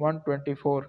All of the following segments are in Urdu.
124।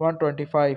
125।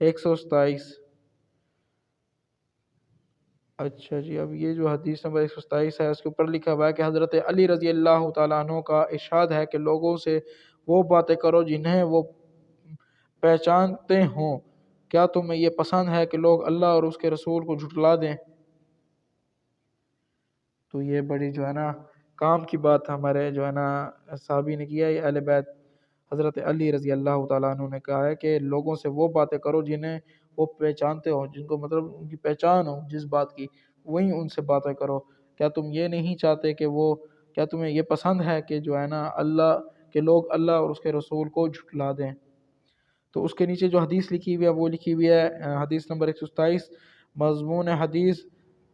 127। اچھا جی، اب یہ جو حدیث نمبر 127 ہے اس کے اوپر لکھا ہوا ہے کہ حضرت علی رضی اللہ تعالیٰ عنہ کا ارشاد ہے کہ لوگوں سے وہ باتیں کرو جنہیں وہ پہچانتے ہوں، کیا تمہیں یہ پسند ہے کہ لوگ اللہ اور اس کے رسول کو جھٹلا دیں؟ تو یہ بڑی جو ہے نا کام کی بات ہمارے جو ہے نا صحابی نے کیا ہے، اہل بیت حضرت علی رضی اللہ تعالیٰ عنہ نے کہا ہے کہ لوگوں سے وہ باتیں کرو جنہیں وہ پہچانتے ہو، جن کو مطلب ان کی پہچان ہو جس بات کی، وہیں ان سے باتیں کرو۔ کیا تم یہ نہیں چاہتے کہ وہ، کیا تمہیں یہ پسند ہے کہ جو ہے نا اللہ کے لوگ اللہ اور اس کے رسول کو جھٹلا دیں؟ تو اس کے نیچے جو حدیث لکھی ہوئی ہے وہ لکھی ہوئی ہے حدیث نمبر 127، مضمون حدیث،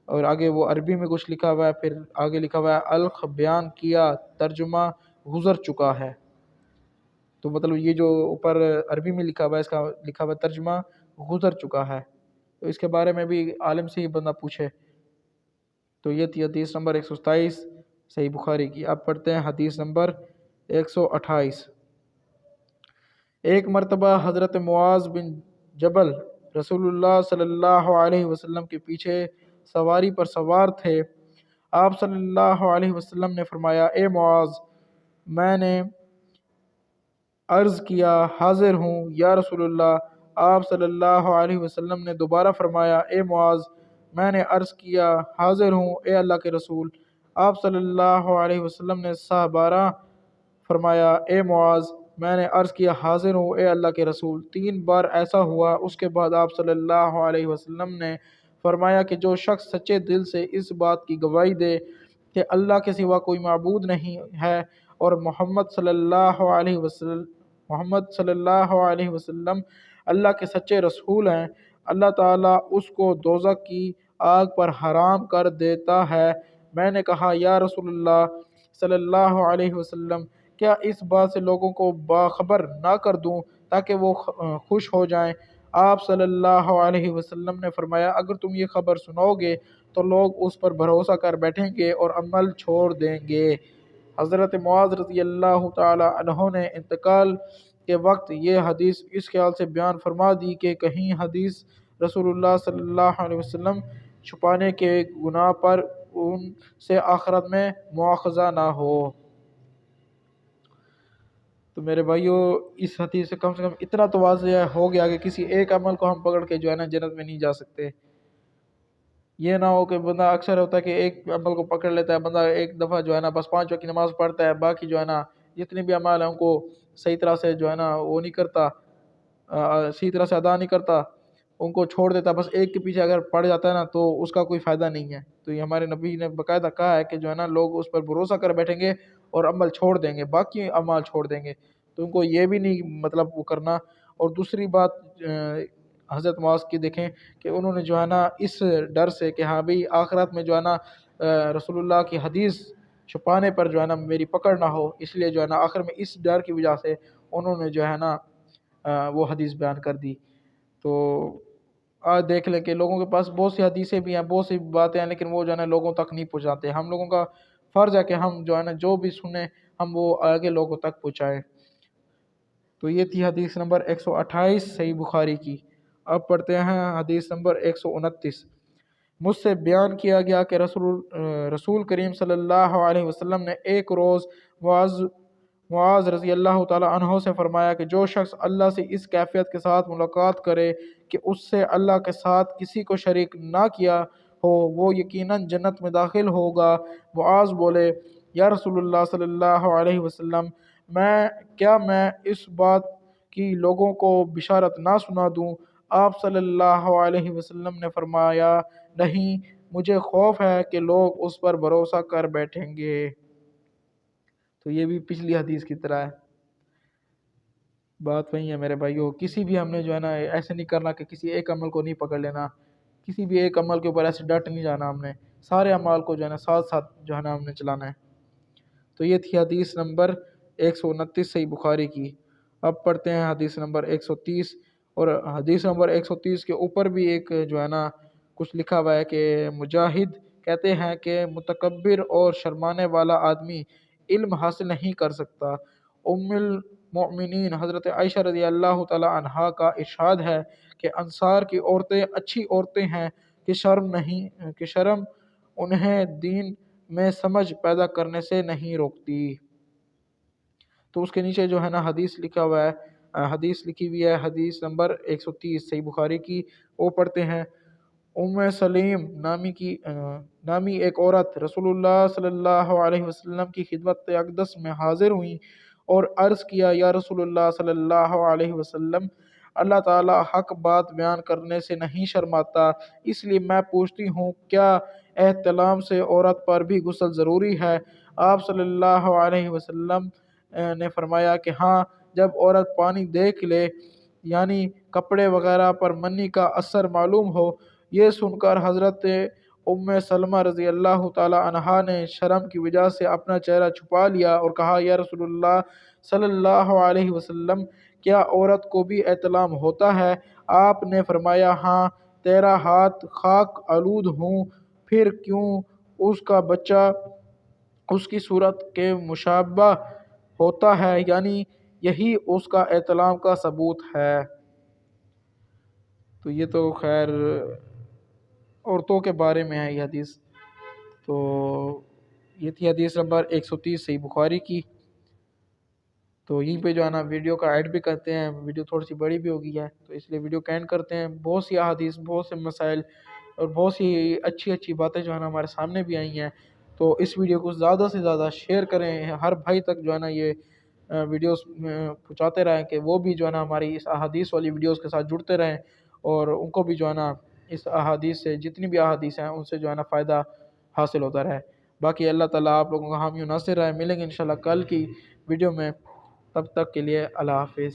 اور آگے وہ عربی میں کچھ لکھا ہوا ہے، پھر آگے لکھا ہوا ہے الخ بیان کیا، ترجمہ گزر چکا ہے۔ تو مطلب یہ جو اوپر عربی میں لکھا ہوا ہے اس کا لکھا ہوا ترجمہ گزر چکا ہے، تو اس کے بارے میں بھی عالم سے ہی بندہ پوچھے۔ تو یہ تھی حدیث نمبر 127 صحیح بخاری کی۔ اب پڑھتے ہیں حدیث نمبر 128۔ ایک مرتبہ حضرت معاذ بن جبل رسول اللہ صلی اللہ علیہ وسلم کے پیچھے سواری پر سوار تھے۔ آپ صلی اللہ علیہ وسلم نے فرمایا، اے معاذ، میں نے عرض کیا حاضر ہوں یا رسول اللہ۔ آپ صلی اللہ علیہ وسلم نے دوبارہ فرمایا، اے معاذ، میں نے عرض کیا حاضر ہوں اے اللہ کے رسول۔ آپ صلی اللہ علیہ وسلم نے بارہ فرمایا، اے معاذ، میں نے عرض کیا حاضر ہوں اے اللہ کے رسول۔ 3 بار ایسا ہوا۔ اس کے بعد آپ صلی اللہ علیہ وسلم نے فرمایا کہ جو شخص سچے دل سے اس بات کی گواہی دے کہ اللہ کے سوا کوئی معبود نہیں ہے اور محمد صلی اللہ علیہ وسلم اللہ کے سچے رسول ہیں، اللہ تعالیٰ اس کو دوزخ کی آگ پر حرام کر دیتا ہے۔ میں نے کہا، یا رسول اللہ صلی اللہ علیہ وسلم، کیا اس بات سے لوگوں کو باخبر نہ کر دوں تاکہ وہ خوش ہو جائیں؟ آپ صلی اللہ علیہ وسلم نے فرمایا، اگر تم یہ خبر سناؤ گے تو لوگ اس پر بھروسہ کر بیٹھیں گے اور عمل چھوڑ دیں گے۔ حضرت معاذ رضی اللہ تعالی عنہ نے انتقال کے وقت یہ حدیث اس خیال سے بیان فرما دی کہ کہیں حدیث رسول اللہ صلی اللہ علیہ وسلم چھپانے کے گناہ پر ان سے آخرت میں مواخذہ نہ ہو۔ تو میرے بھائیو، اس حدیث سے کم اتنا تو واضح ہو گیا کہ کسی ایک عمل کو ہم پکڑ کے جو ہے نا جنت میں نہیں جا سکتے۔ یہ نہ ہو کہ بندہ اکثر ہوتا ہے کہ ایک عمل کو پکڑ لیتا ہے بندہ، ایک دفعہ جو ہے نا بس 5 وقت کی نماز پڑھتا ہے، باقی جو ہے نا جتنے بھی اعمال ہیں ان کو صحیح طرح سے جو ہے نا وہ نہیں کرتا، صحیح طرح سے ادا نہیں کرتا، ان کو چھوڑ دیتا، بس ایک کے پیچھے اگر پڑ جاتا ہے نا تو اس کا کوئی فائدہ نہیں ہے۔ تو یہ ہمارے نبی نے باقاعدہ کہا ہے کہ جو ہے نا لوگ اس پر بھروسہ کر بیٹھیں گے اور عمل چھوڑ دیں گے، باقی اعمال چھوڑ دیں گے، تو ان کو یہ بھی نہیں مطلب وہ کرنا۔ اور دوسری بات حضرت معاذ کی دیکھیں کہ انہوں نے جو ہے نا اس ڈر سے کہ ہاں بھئی آخرت میں جو ہے نا رسول اللہ کی حدیث چھپانے پر جو ہے نا میری پکڑ نہ ہو، اس لیے جو ہے نا آخر میں اس ڈر کی وجہ سے انہوں نے جو ہے نا وہ حدیث بیان کر دی۔ تو آج دیکھ لیں کہ لوگوں کے پاس بہت سی حدیثیں بھی ہیں، بہت سی باتیں ہیں، لیکن وہ جو ہے نا لوگوں تک نہیں پہنچاتے۔ ہم لوگوں کا فرض ہے کہ ہم جو ہے نا جو بھی سنیں ہم وہ آگے لوگوں تک پہنچائیں۔ تو یہ تھی حدیث نمبر 128 صحیح بخاری کی۔ اب پڑھتے ہیں حدیث نمبر 129۔ مجھ سے بیان کیا گیا کہ رسول کریم صلی اللہ علیہ وسلم نے ایک روز معاذ رضی اللہ تعالی عنہ سے فرمایا کہ جو شخص اللہ سے اس کیفیت کے ساتھ ملاقات کرے کہ اس سے اللہ کے ساتھ کسی کو شریک نہ کیا ہو، وہ یقیناً جنت میں داخل ہوگا۔ معاذ بولے، یا رسول اللہ صلی اللہ علیہ وسلم، میں اس بات کی لوگوں کو بشارت نہ سنا دوں؟ آپ صلی اللہ علیہ وسلم نے فرمایا، نہیں، مجھے خوف ہے کہ لوگ اس پر بھروسہ کر بیٹھیں گے۔ تو یہ بھی پچھلی حدیث کی طرح ہے، بات وہی ہے میرے بھائیو۔ کسی بھی ہم نے جو ہے نا ایسے نہیں کرنا کہ کسی ایک عمل کو نہیں پکڑ لینا، کسی بھی ایک عمل کے اوپر ایسے ڈٹ نہیں جانا، ہم نے سارے اعمال کو جو ہے نا ساتھ ساتھ جو ہے نا ہم نے چلانا ہے۔ تو یہ تھی حدیث نمبر 129 صحیح بخاری کی۔ اب پڑھتے ہیں حدیث نمبر 130، اور حدیث نمبر 130 کے اوپر بھی ایک جو ہے نا کچھ لکھا ہوا ہے کہ مجاہد کہتے ہیں کہ متکبر اور شرمانے والا آدمی علم حاصل نہیں کر سکتا۔ ام المؤمنین حضرت عائشہ رضی اللہ تعالی عنہا کا ارشاد ہے کہ انصار کی عورتیں اچھی عورتیں ہیں کہ شرم انہیں دین میں سمجھ پیدا کرنے سے نہیں روکتی۔ تو اس کے نیچے جو ہے نا حدیث لکھا ہوا ہے، حدیث لکھی ہوئی ہے، حدیث نمبر 130 صحیح بخاری کی، وہ پڑھتے ہیں۔ ام سلیم نامی ایک عورت رسول اللہ صلی اللہ علیہ وسلم کی خدمت اقدس میں حاضر ہوئیں اور عرض کیا، یا رسول اللہ صلی اللہ علیہ وسلم، اللہ تعالیٰ حق بات بیان کرنے سے نہیں شرماتا، اس لیے میں پوچھتی ہوں کیا احتلام سے عورت پر بھی غسل ضروری ہے؟ آپ صلی اللہ علیہ وسلم نے فرمایا کہ ہاں، جب عورت پانی دیکھ لے، یعنی کپڑے وغیرہ پر منی کا اثر معلوم ہو۔ یہ سن کر حضرت ام سلمہ رضی اللہ تعالی عنہا نے شرم کی وجہ سے اپنا چہرہ چھپا لیا اور کہا، یا رسول اللہ صلی اللہ علیہ وسلم، کیا عورت کو بھی احتلام ہوتا ہے؟ آپ نے فرمایا، ہاں، تیرا ہاتھ خاک آلود ہوں، پھر کیوں اس کا بچہ اس کی صورت کے مشابہ ہوتا ہے، یعنی یہی اس کا احتلام کا ثبوت ہے۔ تو یہ تو خیر عورتوں کے بارے میں ہے یہ حدیث۔ تو یہ تھی حدیث نمبر 130 صحیح بخاری کی۔ تو یہیں پہ جو ہے نا ویڈیو کا ایڈ بھی کرتے ہیں، ویڈیو تھوڑی سی بڑی بھی ہو گئی ہے تو اس لیے ویڈیو کا اینڈ کرتے ہیں۔ بہت سی احادیث، بہت سے مسائل اور بہت سی اچھی باتیں جو ہے نا ہمارے سامنے بھی آئی ہیں، تو اس ویڈیو کو زیادہ سے زیادہ شیئر کریں، ہر بھائی تک جو ہے نا یہ ویڈیوز پہنچاتے رہیں کہ وہ بھی جو ہے نا ہماری اس احادیث والی ویڈیوز کے ساتھ جڑتے رہیں اور ان کو بھی جو ہے نا اس احادیث سے، جتنی بھی احادیث ہیں ان سے جو ہے نا فائدہ حاصل ہوتا رہے۔ باقی اللہ تعالیٰ آپ لوگوں کا حامی و ناصر رہے۔ ملیں گے انشاءاللہ کل کی ویڈیو میں، تب تک کے لیے اللہ حافظ۔